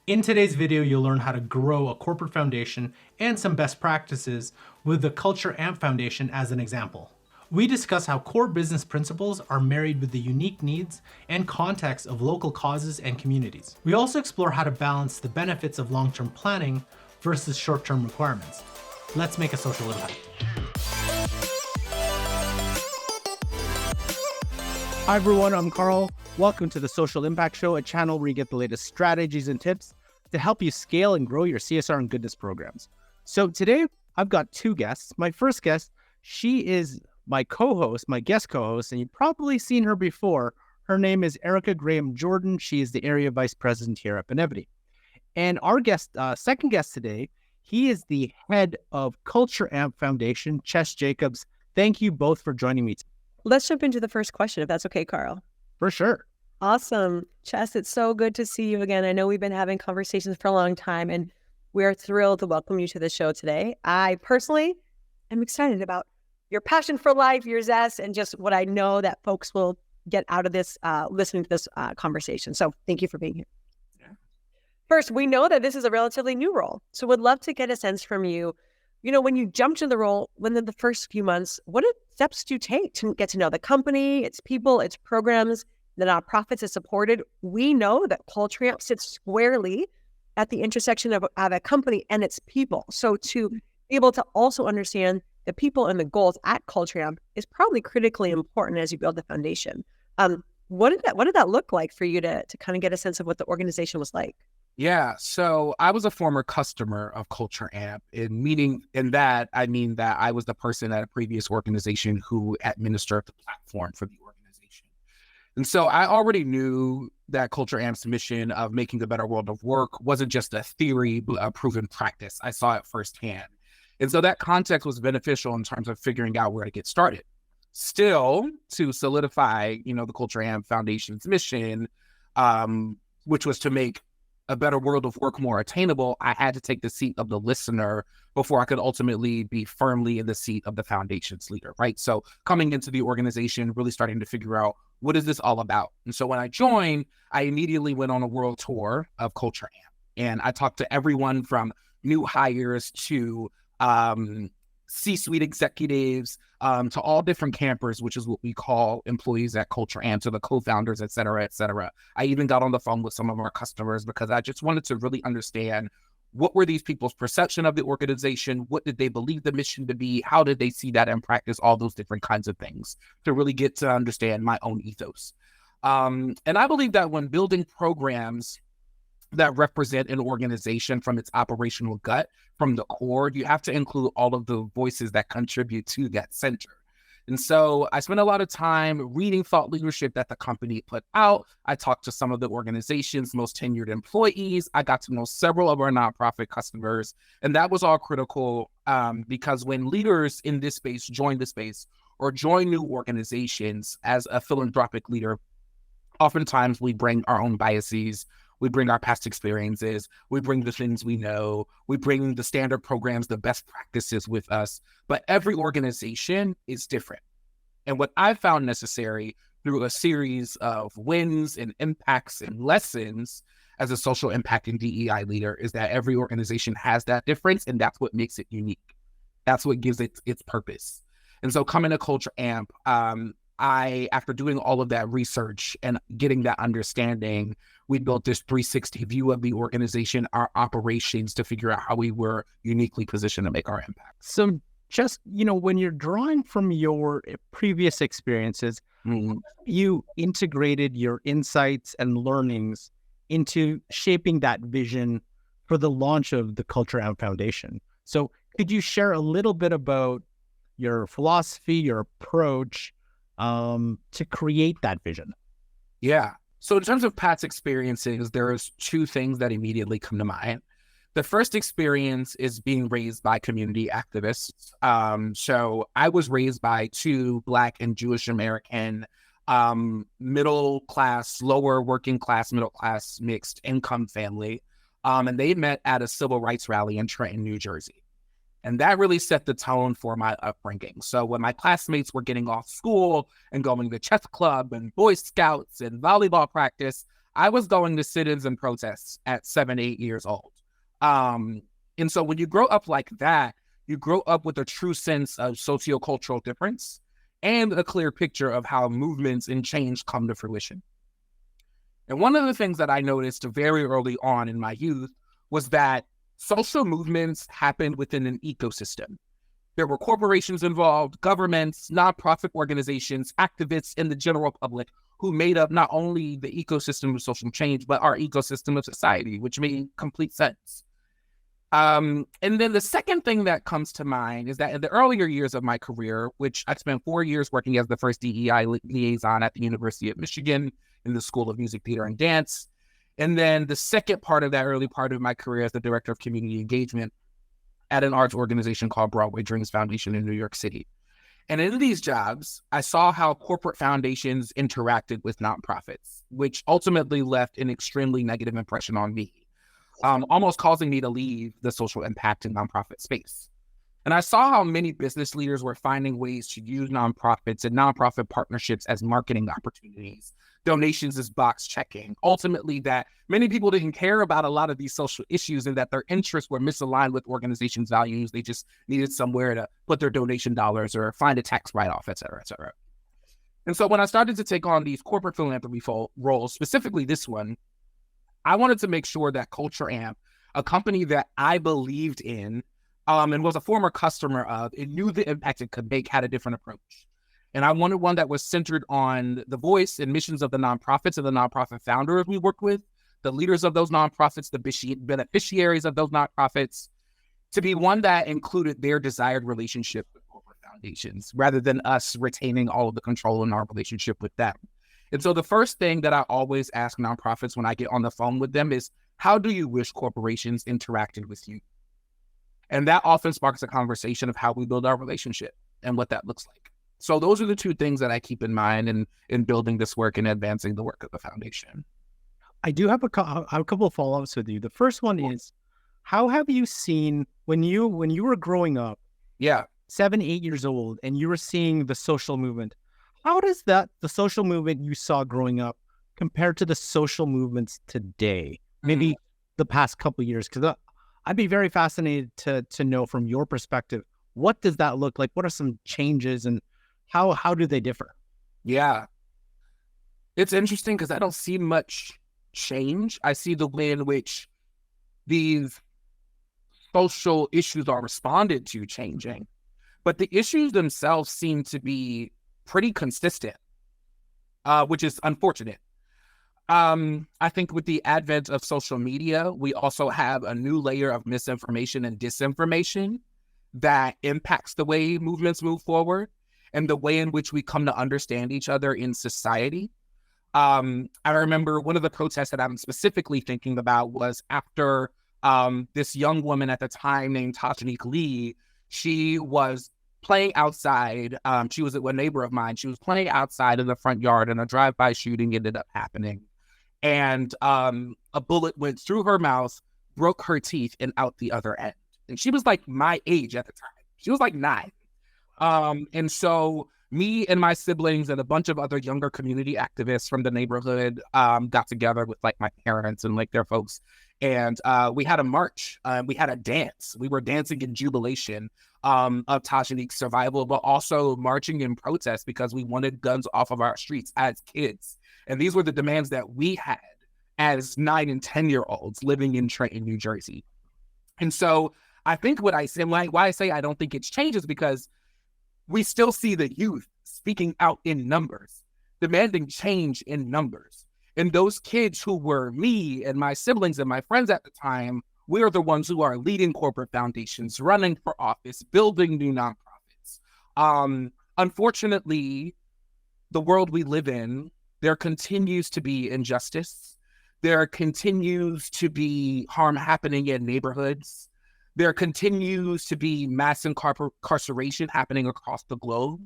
In today's video, you'll learn how to grow a corporate foundation and some best practices with the Culture Amp Foundation as an example. We discuss how core business principles are married with the unique needs and context of local causes and communities. We also explore how to balance the benefits of long-term planning versus short-term requirements. Let's make a social impact. Hi everyone, I'm Carl. Welcome to the Social Impact Show, a channel where you get the latest strategies and tips to help you scale and grow your CSR and goodness programs. So today I've got two guests. My first guest, she is my co-host, my guest co-host, and you've probably seen her before. Her name is Erica Graham Jordan. She is the Area Vice President here at Benevity. And our guest, second guest today, he is the head of Culture Amp Foundation, Chess Jakobs. Thank you both for joining me. Let's jump into the first question, if that's okay, Carl. For sure. Awesome. Chess, it's so good to see you again. I know we've been having conversations for a long time, and we are thrilled to welcome you to the show today. I personally am excited about your passion for life, your zest, and just what I know that folks will get out of this, listening to this conversation. So thank you for being here. Yeah. First, we know that this is a relatively new role, so would love to get a sense from you. You know, when you jumped into the role, within the first few months, what steps do you take to get to know the company, its people, its programs, the nonprofits it supported? We know that Culture Amp sits squarely at the intersection of a company and its people. So to be able to also understand the people and the goals at Culture Amp is probably critically important as you build the foundation. What did that look like for you to kind of get a sense of what the organization was like? Yeah, so I was a former customer of Culture Amp, I mean that I was the person at a previous organization who administered the platform for the organization. And so I already knew that Culture Amp's mission of making a better world of work wasn't just a theory, but a proven practice. I saw it firsthand. And so that context was beneficial in terms of figuring out where to get started. Still, to solidify, the Culture Amp Foundation's mission, which was to make a better world of work more attainable, I had to take the seat of the listener before I could ultimately be firmly in the seat of the foundation's leader, right? So coming into the organization, really starting to figure out, what is this all about? And so when I joined, I immediately went on a world tour of Culture Amp. And I talked to everyone from new hires to C-suite executives, to all different campers, which is what we call employees at Culture Amp, to the co-founders, et cetera, et cetera. I even got on the phone with some of our customers because I just wanted to really understand, what were these people's perception of the organization? What did they believe the mission to be? How did they see that in practice? All those different kinds of things to really get to understand my own ethos. And I believe that when building programs that represent an organization from its operational gut, from the core, you have to include all of the voices that contribute to that center. And so I spent a lot of time reading thought leadership that the company put out. I talked to some of the organization's most tenured employees. I got to know several of our nonprofit customers. And that was all critical because when leaders in this space join the space or join new organizations as a philanthropic leader, oftentimes we bring our own biases. We bring our past experiences. We bring the things we know. We bring the standard programs, the best practices with us. But every organization is different. And what I found necessary through a series of wins and impacts and lessons as a social impact and DEI leader is that every organization has that difference, and that's what makes it unique. That's what gives it its purpose. And so coming to Culture Amp, after doing all of that research and getting that understanding, we built this 360 view of the organization, our operations, to figure out how we were uniquely positioned to make our impact. So just, when you're drawing from your previous experiences, you integrated your insights and learnings into shaping that vision for the launch of the Culture Amp Foundation. So could you share a little bit about your philosophy, your approach, to create that vision? Yeah. So in terms of past experiences, there's two things that immediately come to mind. The first experience is being raised by community activists. So I was raised by two Black and Jewish American, middle class, lower working class, middle class, mixed income family. And they met at a civil rights rally in Trenton, New Jersey. And that really set the tone for my upbringing. So when my classmates were getting off school and going to chess club and Boy Scouts and volleyball practice, I was going to sit-ins and protests at 7, 8 years old. And so when you grow up like that, you grow up with a true sense of sociocultural difference and a clear picture of how movements and change come to fruition. And one of the things that I noticed very early on in my youth was that social movements happened within an ecosystem. There were corporations involved, governments, nonprofit organizations, activists, and the general public who made up not only the ecosystem of social change, but our ecosystem of society, which made complete sense. And then the second thing that comes to mind is that in the earlier years of my career, which I spent 4 years working as the first DEI liaison at the University of Michigan in the School of Music, Theater, and Dance. And then the second part of that early part of my career as the director of community engagement at an arts organization called Broadway Dreams Foundation in New York City. And in these jobs, I saw how corporate foundations interacted with nonprofits, which ultimately left an extremely negative impression on me, almost causing me to leave the social impact and nonprofit space. And I saw how many business leaders were finding ways to use nonprofits and nonprofit partnerships as marketing opportunities, donations as box checking, ultimately that many people didn't care about a lot of these social issues and that their interests were misaligned with organizations' values. They just needed somewhere to put their donation dollars or find a tax write-off, et cetera, et cetera. And so when I started to take on these corporate philanthropy roles, specifically this one, I wanted to make sure that Culture Amp, a company that I believed in and was a former customer of, and knew the impact it could make, had a different approach. And I wanted one that was centered on the voice and missions of the nonprofits and the nonprofit founders we work with, the leaders of those nonprofits, the beneficiaries of those nonprofits, to be one that included their desired relationship with corporate foundations, rather than us retaining all of the control in our relationship with them. And so the first thing that I always ask nonprofits when I get on the phone with them is, how do you wish corporations interacted with you? And that often sparks a conversation of how we build our relationship and what that looks like. So those are the two things that I keep in mind in building this work and advancing the work of the foundation. I do have a couple of follow-ups with you. The first one is, how have you seen when you were growing up, 7, 8 years old, and you were seeing the social movement? How does the social movement you saw growing up compare to the social movements today? Maybe the past couple of years, because I'd be very fascinated to know from your perspective, what does that look like? What are some changes and how do they differ? Yeah. It's interesting because I don't see much change. I see the way in which these social issues are responded to changing, but the issues themselves seem to be pretty consistent, which is unfortunate. I think with the advent of social media, we also have a new layer of misinformation and disinformation that impacts the way movements move forward and the way in which we come to understand each other in society. I remember one of the protests that I'm specifically thinking about was after this young woman at the time named Tajanique Lee. She was playing outside. She was a neighbor of mine. She was playing outside in the front yard and a drive-by shooting ended up happening. And a bullet went through her mouth, broke her teeth, and out the other end. And she was like my age at the time. She was like 9. And so me and my siblings and a bunch of other younger community activists from the neighborhood got together with like my parents and like their folks. And we had a march. We had a dance. We were dancing in jubilation of Tajanique's survival, but also marching in protest because we wanted guns off of our streets as kids. And these were the demands that we had as 9 and 10-year-olds living in Trenton, New Jersey. And so I think what I say, why I say I don't think it's changed is because we still see the youth speaking out in numbers, demanding change in numbers. And those kids who were me and my siblings and my friends at the time, we are the ones who are leading corporate foundations, running for office, building new nonprofits. Unfortunately, the world we live in, there continues to be injustice. There continues to be harm happening in neighborhoods. There continues to be mass incarceration happening across the globe.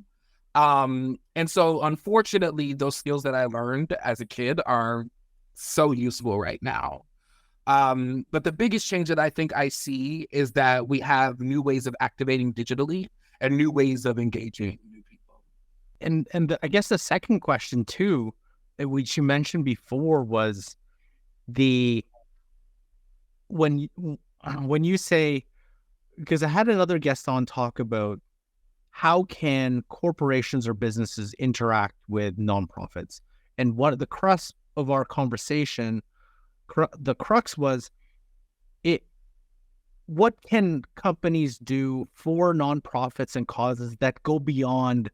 And so unfortunately, those skills that I learned as a kid are so useful right now. But the biggest change that I think I see is that we have new ways of activating digitally and new ways of engaging new people. And I guess the second question too, which you mentioned before, was the when you say, because I had another guest on talk about how can corporations or businesses interact with nonprofits, and what the crux of our conversation, the crux was it. What can companies do for nonprofits and causes that go beyond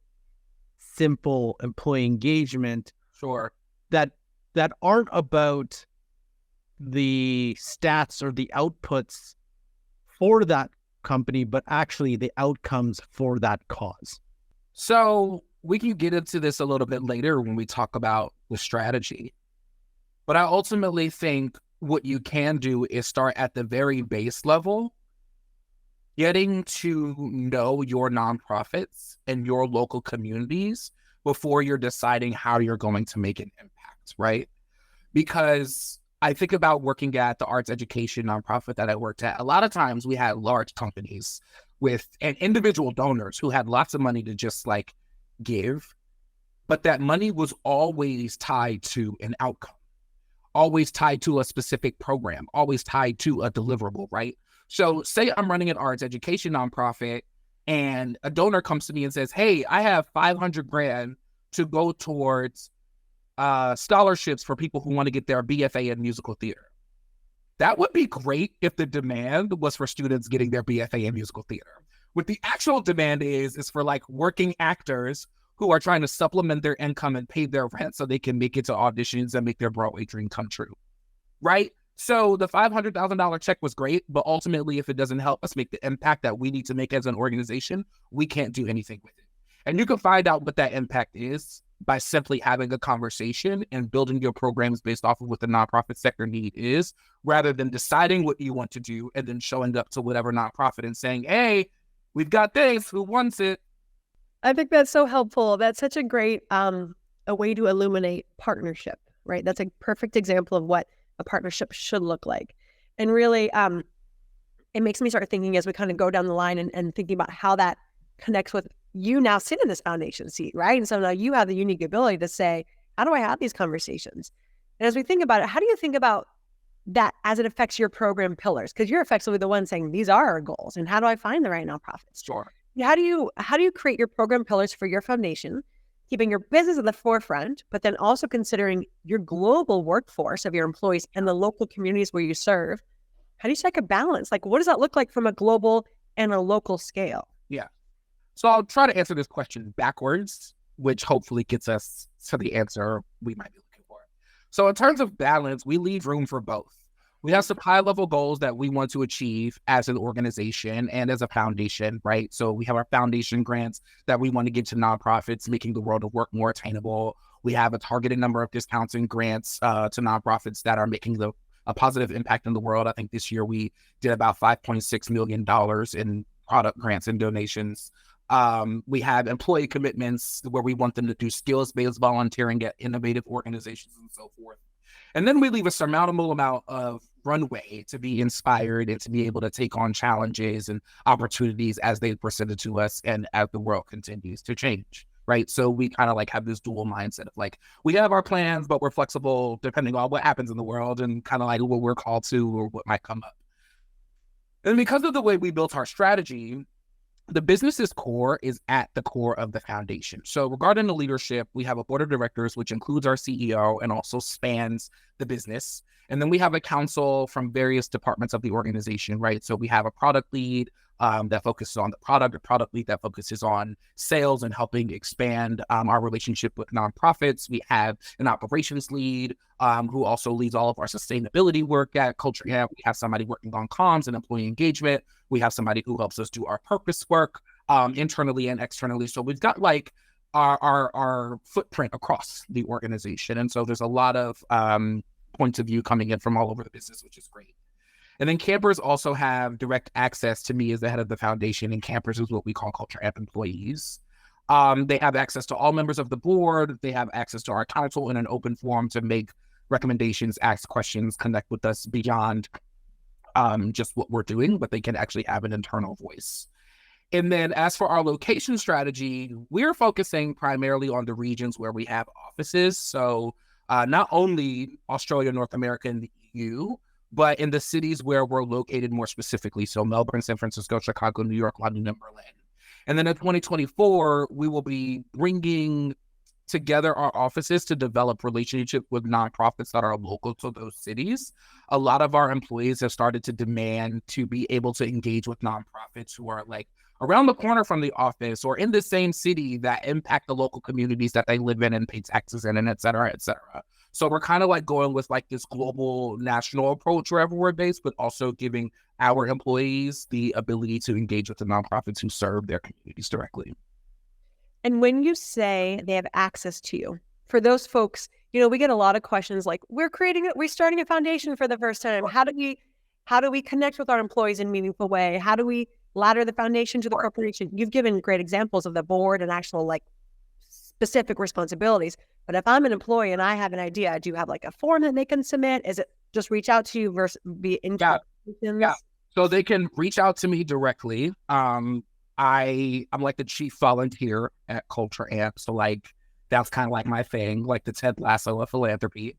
simple employee engagement, Sure. that aren't about the stats or the outputs for that company, but actually the outcomes for that cause? So we can get into this a little bit later when we talk about the strategy. But I ultimately think what you can do is start at the very base level, getting to know your nonprofits and your local communities before you're deciding how you're going to make an impact, right? Because I think about working at the arts education nonprofit that I worked at. A lot of times we had large companies and individual donors who had lots of money to just like give, but that money was always tied to an outcome, always tied to a specific program, always tied to a deliverable, right? So say I'm running an arts education nonprofit and a donor comes to me and says, hey, I have 500 grand to go towards scholarships for people who want to get their BFA in musical theater. That would be great if the demand was for students getting their BFA in musical theater. What the actual demand is for like working actors who are trying to supplement their income and pay their rent so they can make it to auditions and make their Broadway dream come true, right? So the $500,000 check was great, but ultimately, if it doesn't help us make the impact that we need to make as an organization, we can't do anything with it. And you can find out what that impact is by simply having a conversation and building your programs based off of what the nonprofit sector need is, rather than deciding what you want to do and then showing up to whatever nonprofit and saying, hey, we've got this, who wants it? I think that's so helpful. That's such a great a way to illuminate partnership, right? That's a perfect example of what a partnership should look like. And really, it makes me start thinking as we kind of go down the line and thinking about how that connects with you now sit in this foundation seat, right? And so now you have the unique ability to say, how do I have these conversations? And as we think about it, how do you think about that as it affects your program pillars? Because you're effectively the one saying, these are our goals. And how do I find the right nonprofits? Sure. How do you create your program pillars for your foundation, keeping your business at the forefront, but then also considering your global workforce of your employees and the local communities where you serve? How do you strike a balance? Like, what does that look like from a global and a local scale? Yeah. So I'll try to answer this question backwards, which hopefully gets us to the answer we might be looking for. So in terms of balance, we leave room for both. We have some high-level goals that we want to achieve as an organization and as a foundation, right? So we have our foundation grants that we want to give to nonprofits, making the world of work more attainable. We have a targeted number of discounts and grants to nonprofits that are making a positive impact in the world. I think this year we did about $5.6 million in product grants and donations. We have employee commitments where we want them to do skills-based volunteering at innovative organizations and so forth. And then we leave a surmountable amount of runway to be inspired and to be able to take on challenges and opportunities as they presented to us and as the world continues to change, right? So we kind of like have this dual mindset of like, we have our plans, but we're flexible depending on what happens in the world and kind of like what we're called to or what might come up. And because of the way we built our strategy, the business's core is at the core of the foundation. So regarding the leadership, we have a board of directors, which includes our CEO and also spans the business. And then we have a council from various departments of the organization, right? So we have a product lead that focuses on the product, a product lead that focuses on sales and helping expand our relationship with nonprofits. We have an operations lead who also leads all of our sustainability work at Culture Amp. We have somebody working on comms and employee engagement. We have somebody who helps us do our purpose work internally and externally. So we've got like our footprint across the organization. And so there's a lot of points of view coming in from all over the business, which is great. And then campers also have direct access to me as the head of the foundation, and campers is what we call Culture Amp employees. They have access to all members of the board. They have access to our council in an open forum to make recommendations, ask questions, connect with us beyond just what we're doing, but they can actually have an internal voice. And then as for our location strategy, we're focusing primarily on the regions where we have offices. So not only Australia, North America, and the EU, but in the cities where we're located more specifically. So Melbourne, San Francisco, Chicago, New York, London, and Berlin. And then in 2024, we will be bringing together our offices to develop relationships with nonprofits that are local to those cities. A lot of our employees have started to demand to be able to engage with nonprofits who are like around the corner from the office or in the same city that impact the local communities that they live in and pay taxes in, and et cetera, et cetera. So we're kind of like going with like this global national approach wherever we're based, but also giving our employees the ability to engage with the nonprofits who serve their communities directly. And when you say they have access to you, for those folks, we get a lot of questions like, we're starting a foundation for the first time. How do we connect with our employees in a meaningful way? How do we ladder the foundation to the corporation? You've given great examples of the board and actual like specific responsibilities. But if I'm an employee and I have an idea, do you have like a form that they can submit? Is it just reach out to you versus be in? Yeah. So they can reach out to me directly. I'm like the chief volunteer at Culture Amp. So like, that's kind of like my thing, like the Ted Lasso of philanthropy.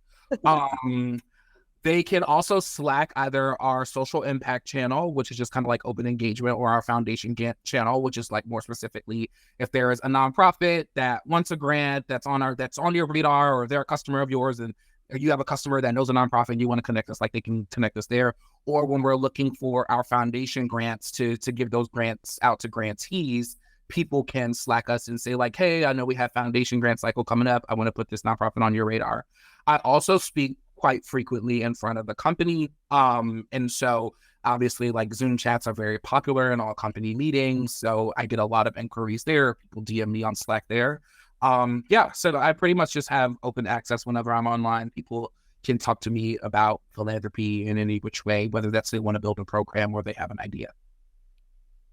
They can also Slack either our social impact channel, which is just kind of like open engagement, or our foundation channel, which is like more specifically if there is a nonprofit that wants a grant that's on your radar, or they're a customer of yours and you have a customer that knows a nonprofit and you want to connect us, like they can connect us there. Or when we're looking for our foundation grants to give those grants out to grantees, people can Slack us and say like, hey, I know we have foundation grant cycle coming up. I want to put this nonprofit on your radar. I also speak quite frequently in front of the company. And so obviously like Zoom chats are very popular in all company meetings. So I get a lot of inquiries there. People DM me on Slack there. So I pretty much just have open access whenever I'm online. People can talk to me about philanthropy in any which way, whether that's they want to build a program or they have an idea.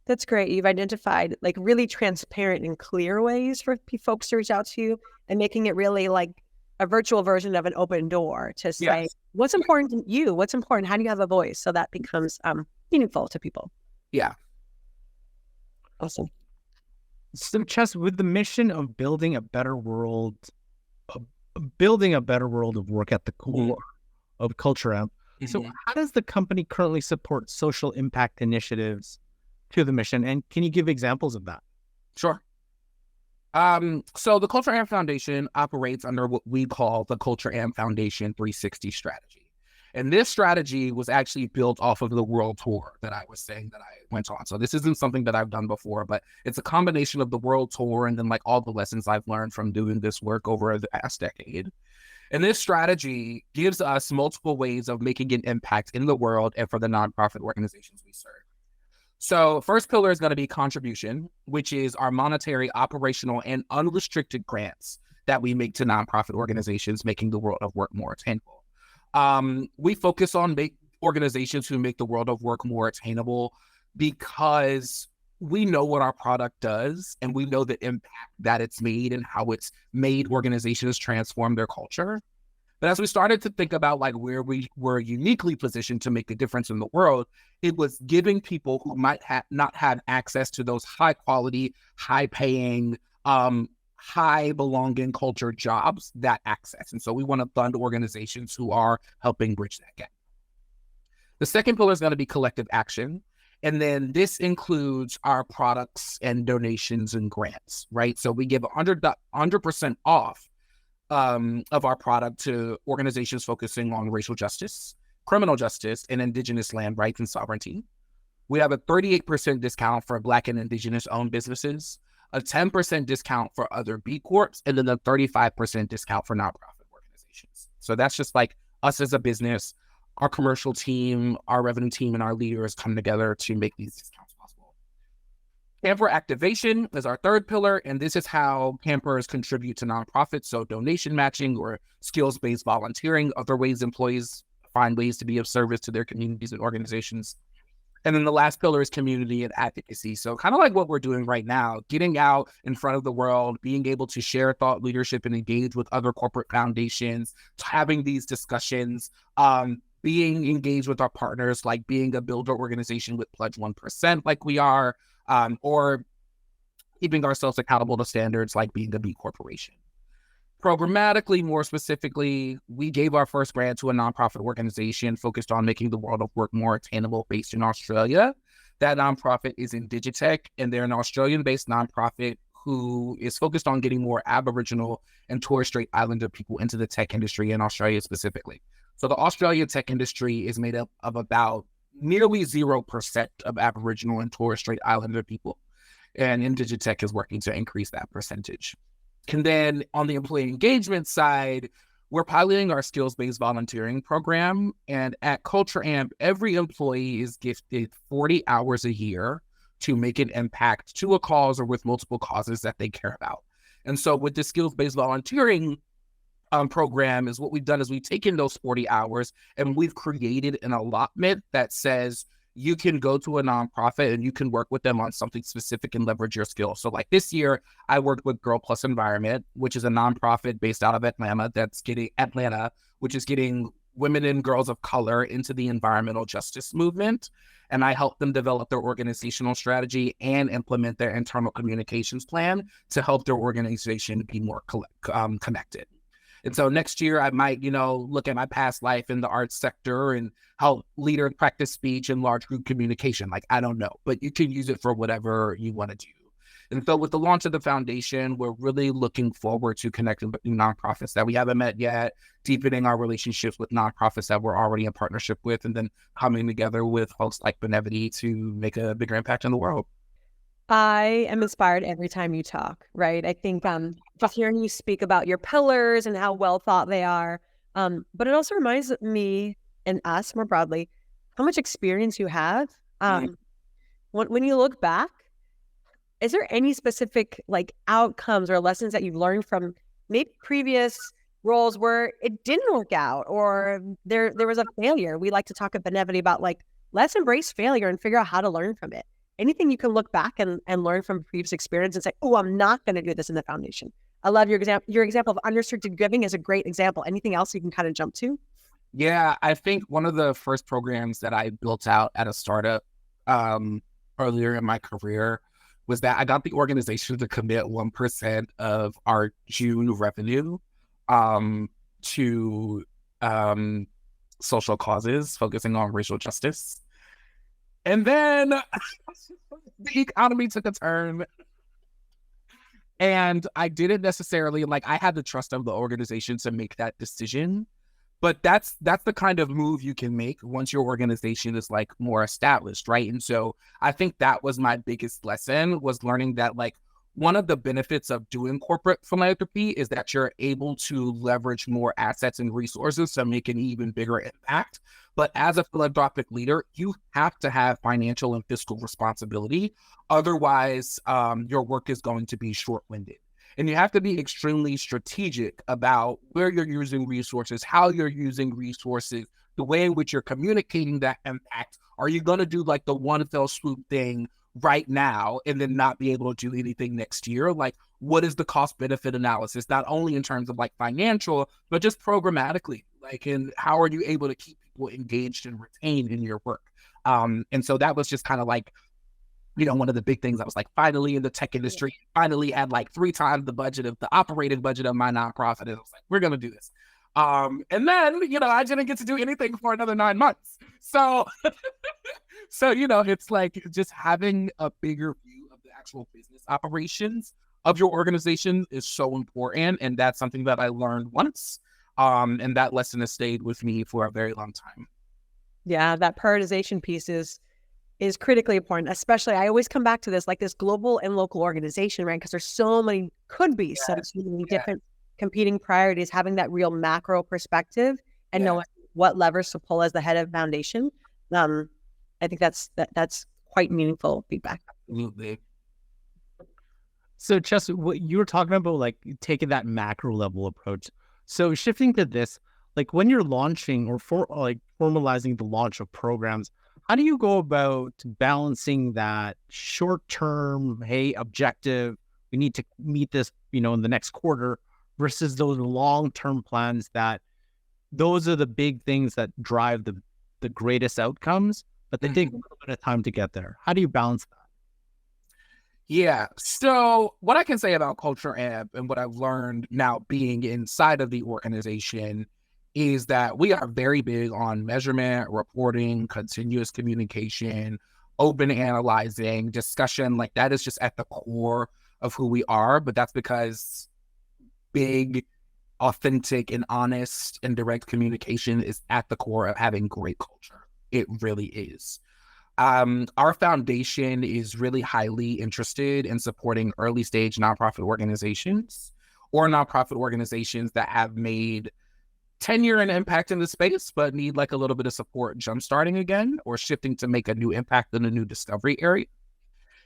That's great. You've identified like really transparent and clear ways for folks to reach out to you, and making it really like a virtual version of an open door to say, what's important to you? What's important? How do you have a voice? So that becomes meaningful to people. Yeah. Awesome. So Chess, with the mission of building a better world of work at the core of Culture Amp. So how does the company currently support social impact initiatives to the mission? And can you give examples of that? Sure. So the Culture Amp Foundation operates under what we call the Culture Amp Foundation 360 strategy. And this strategy was actually built off of the world tour that I was saying that I went on. So this isn't something that I've done before, but it's a combination of the world tour and then like all the lessons I've learned from doing this work over the past decade. And this strategy gives us multiple ways of making an impact in the world and for the nonprofit organizations we serve. So first pillar is going to be contribution, which is our monetary, operational, and unrestricted grants that we make to nonprofit organizations, making the world of work more attainable. We focus on organizations who make the world of work more attainable because we know what our product does and we know the impact that it's made and how it's made organizations transform their culture. But as we started to think about like where we were uniquely positioned to make a difference in the world, it was giving people who might not have access to those high quality, high paying, high belonging culture jobs that access. And so we want to fund organizations who are helping bridge that gap. The second pillar is going to be collective action. And then this includes our products and donations and grants, right? So we give 100% off of our product to organizations focusing on racial justice, criminal justice, and indigenous land rights and sovereignty. We have a 38% discount for Black and Indigenous owned businesses, a 10% discount for other B Corps, and then a 35% discount for nonprofit organizations. So that's just like us as a business, our commercial team, our revenue team, and our leaders come together to make these discounts possible. Camper activation is our third pillar, and this is how campers contribute to nonprofits. So donation matching or skills-based volunteering, other ways employees find ways to be of service to their communities and organizations. And then the last pillar is community and advocacy. So kind of like what we're doing right now, getting out in front of the world, being able to share thought leadership and engage with other corporate foundations, having these discussions, being engaged with our partners, like being a builder organization with Pledge 1% like we are, or keeping ourselves accountable to standards like being a B corporation. Programmatically, more specifically, we gave our first grant to a nonprofit organization focused on making the world of work more attainable based in Australia. That nonprofit is in Digitech, and they're an Australian-based nonprofit who is focused on getting more Aboriginal and Torres Strait Islander people into the tech industry in Australia specifically. So the Australian tech industry is made up of about nearly 0% of Aboriginal and Torres Strait Islander people. And Digitech is working to increase that percentage. And then on the employee engagement side, we're piloting our skills-based volunteering program. And at Culture Amp, every employee is gifted 40 hours a year to make an impact to a cause or with multiple causes that they care about. And so with the skills-based volunteering program, is what we've done is we've taken those 40 hours and we've created an allotment that says you can go to a nonprofit and you can work with them on something specific and leverage your skills. So like this year, I worked with Girl Plus Environment, which is a nonprofit based out of Atlanta, which is getting women and girls of color into the environmental justice movement. And I helped them develop their organizational strategy and implement their internal communications plan to help their organization be more connected. And so next year I might, look at my past life in the arts sector and help leaders practice speech and large group communication. Like, I don't know, but you can use it for whatever you want to do. And so with the launch of the foundation, we're really looking forward to connecting with new nonprofits that we haven't met yet, deepening our relationships with nonprofits that we're already in partnership with, and then coming together with folks like Benevity to make a bigger impact in the world. I am inspired every time you talk, right? I think just hearing you speak about your pillars and how well thought they are, but it also reminds me and us more broadly how much experience you have. When you look back, is there any specific outcomes or lessons that you've learned from maybe previous roles where it didn't work out or there was a failure? We like to talk at Benevity about let's embrace failure and figure out how to learn from it. Anything you can look back and learn from previous experience and say, oh, I'm not going to do this in the foundation. I love your example. Your example of unrestricted giving is a great example. Anything else you can kind of jump to? Yeah, I think one of the first programs that I built out at a startup earlier in my career was that I got the organization to commit 1% of our June revenue to social causes focusing on racial justice. And then the economy took a turn. And I didn't necessarily, I had the trust of the organization to make that decision. But that's the kind of move you can make once your organization is more established, right? And so I think that was my biggest lesson, was learning that one of the benefits of doing corporate philanthropy is that you're able to leverage more assets and resources to make an even bigger impact. But as a philanthropic leader, you have to have financial and fiscal responsibility. Otherwise, your work is going to be short-winded. And you have to be extremely strategic about where you're using resources, how you're using resources, the way in which you're communicating that impact. Are you going to do the one fell swoop thing right now and then not be able to do anything next year? What is the cost benefit analysis, not only in terms of financial, but just programmatically, and how are you able to keep people engaged and retained in your work? And so that was just kind of one of the big things. I was finally in the tech industry, finally had 3 times the operating budget of my nonprofit. And I was we're going to do this. And then, I didn't get to do anything for another 9 months. So, it's just having a bigger view of the actual business operations of your organization is so important. And that's something that I learned once. And that lesson has stayed with me for a very long time. Yeah, that prioritization piece is critically important, especially I always come back to this, this global and local organization, right? Because there's so many, so many different competing priorities, having that real macro perspective and knowing what levers to pull as the head of foundation. I think that's quite meaningful feedback. Absolutely. So Chess, what you were talking about, taking that macro level approach. So shifting to this, when you're launching or formalizing the launch of programs, how do you go about balancing that short-term, hey, objective, we need to meet this, in the next quarter, versus those long-term plans that those are the big things that drive the greatest outcomes, but they take a little bit of time to get there? How do you balance that? Yeah. So what I can say about Culture Amp and what I've learned now being inside of the organization is that we are very big on measurement, reporting, continuous communication, open analyzing, discussion. Like that is just at the core of who we are. But that's because big, authentic, and honest and direct communication is at the core of having great culture. It really is. Our foundation is really highly interested in supporting early stage nonprofit organizations or nonprofit organizations that have made tenure and impact in the space, but need like a little bit of support jumpstarting again or shifting to make a new impact in a new discovery area.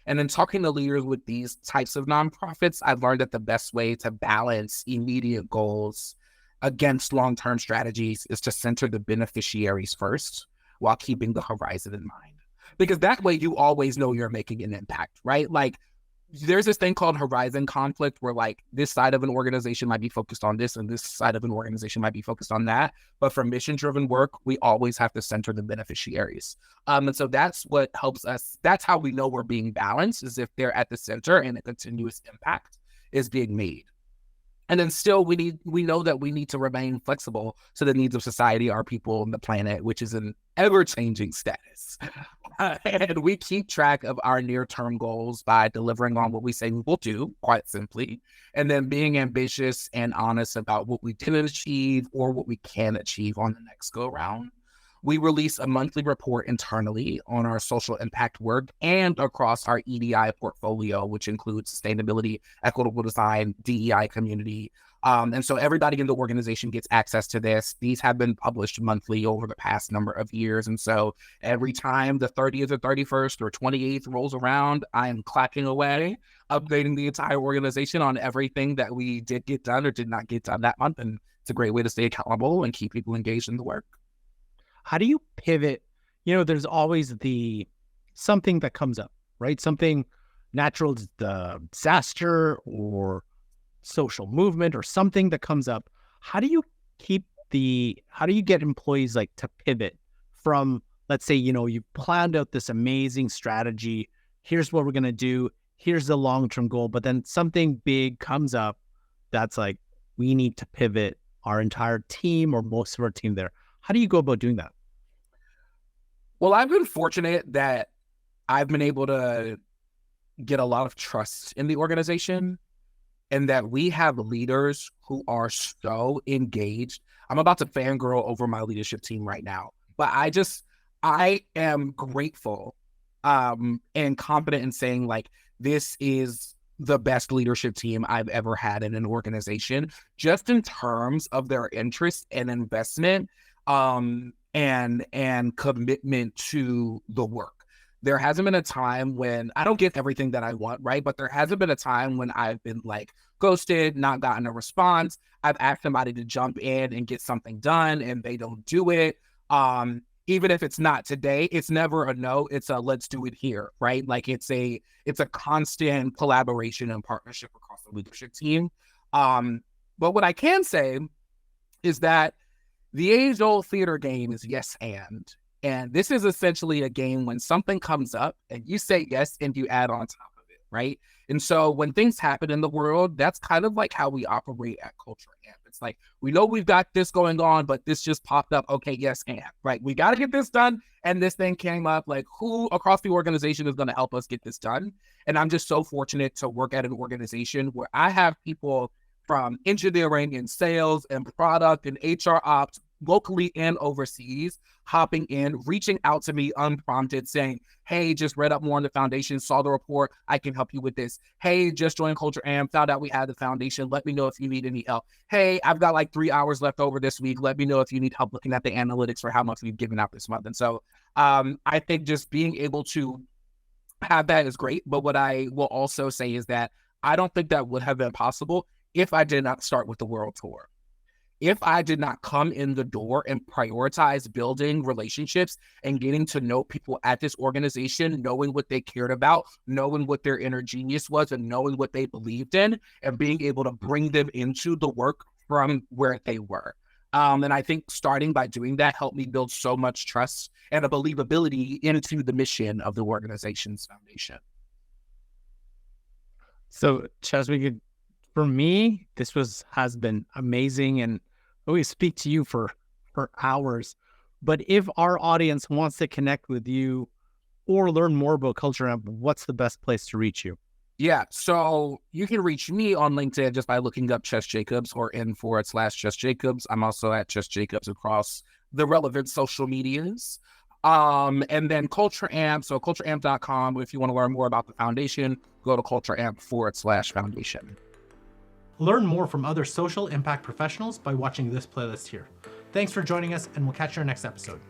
And then talking to leaders with these types of nonprofits, I've learned that the best way to balance immediate goals against long-term strategies is to center the beneficiaries first while keeping the horizon in mind. Because that way you always know you're making an impact, right? Like there's this thing called horizon conflict where like this side of an organization might be focused on this and this side of an organization might be focused on that. But for mission-driven work, we always have to center the beneficiaries. And so that's what helps us. That's how we know we're being balanced, is if they're at the center and a continuous impact is being made. And then still we know that we need to remain flexible to the needs of society, our people, and the planet, which is an ever-changing status. And we keep track of our near-term goals by delivering on what we say we will do, quite simply, and then being ambitious and honest about what we didn't achieve or what we can achieve on the next go-round. We release a monthly report internally on our social impact work and across our EDI portfolio, which includes sustainability, equitable design, DEI community. And so everybody in the organization gets access to this. These have been published monthly over the past number of years. And so every time the 30th or 31st or 28th rolls around, I am clacking away, updating the entire organization on everything that we did get done or did not get done that month. And it's a great way to stay accountable and keep people engaged in the work. How do you pivot? There's always something that comes up, right? Something natural, the disaster or social movement or something that comes up. How do you get employees like to pivot from, let's say, you've planned out this amazing strategy. Here's what we're going to do. Here's the long-term goal. But then something big comes up that's like, we need to pivot our entire team or most of our team there. How do you go about doing that? Well, I've been fortunate that I've been able to get a lot of trust in the organization and that we have leaders who are so engaged. I'm about to fangirl over my leadership team right now, but I am grateful and confident in saying like, this is the best leadership team I've ever had in an organization, just in terms of their interest and investment and commitment to the work. There hasn't been a time when I don't get everything that I want, right? But there hasn't been a time when I've been like ghosted, not gotten a response. I've asked somebody to jump in and get something done and they don't do it. Even if it's not today, it's never a no, it's a let's do it here, right? Like it's a constant collaboration and partnership across the leadership team. But what I can say is that the age-old theater game is yes and this is essentially a game when something comes up and you say yes and you add on top of it, right? And so when things happen in the world, that's kind of like how we operate at Culture Amp. It's like, we know we've got this going on, but this just popped up. Okay, yes and, right? We got to get this done. And this thing came up, like who across the organization is going to help us get this done? And I'm just so fortunate to work at an organization where I have people from engineering and sales and product and HR ops locally and overseas, hopping in, reaching out to me unprompted, saying, hey, just read up more on the foundation, saw the report, I can help you with this. Hey, just joined Culture Amp, found out we had the foundation, let me know if you need any help. Hey, I've got like 3 hours left over this week, let me know if you need help looking at the analytics for how much we've given out this month. And so I think just being able to have that is great. But what I will also say is that I don't think that would have been possible if I did not start with the world tour. If I did not come in the door and prioritize building relationships and getting to know people at this organization, knowing what they cared about, knowing what their inner genius was, and knowing what they believed in, and being able to bring them into the work from where they were. And I think starting by doing that helped me build so much trust and a believability into the mission of the organization's foundation. So, Chess, for me, has been amazing, and I always speak to you for hours. But if our audience wants to connect with you or learn more about Culture Amp, what's the best place to reach you? Yeah, so you can reach me on LinkedIn just by looking up Chess Jakobs or /Chess Jakobs. I'm also at Chess Jakobs across the relevant social medias. And then Culture Amp, so cultureamp.com. If you want to learn more about the foundation, go to cultureamp /foundation. Learn more from other social impact professionals by watching this playlist here. Thanks for joining us, and we'll catch you in our next episode.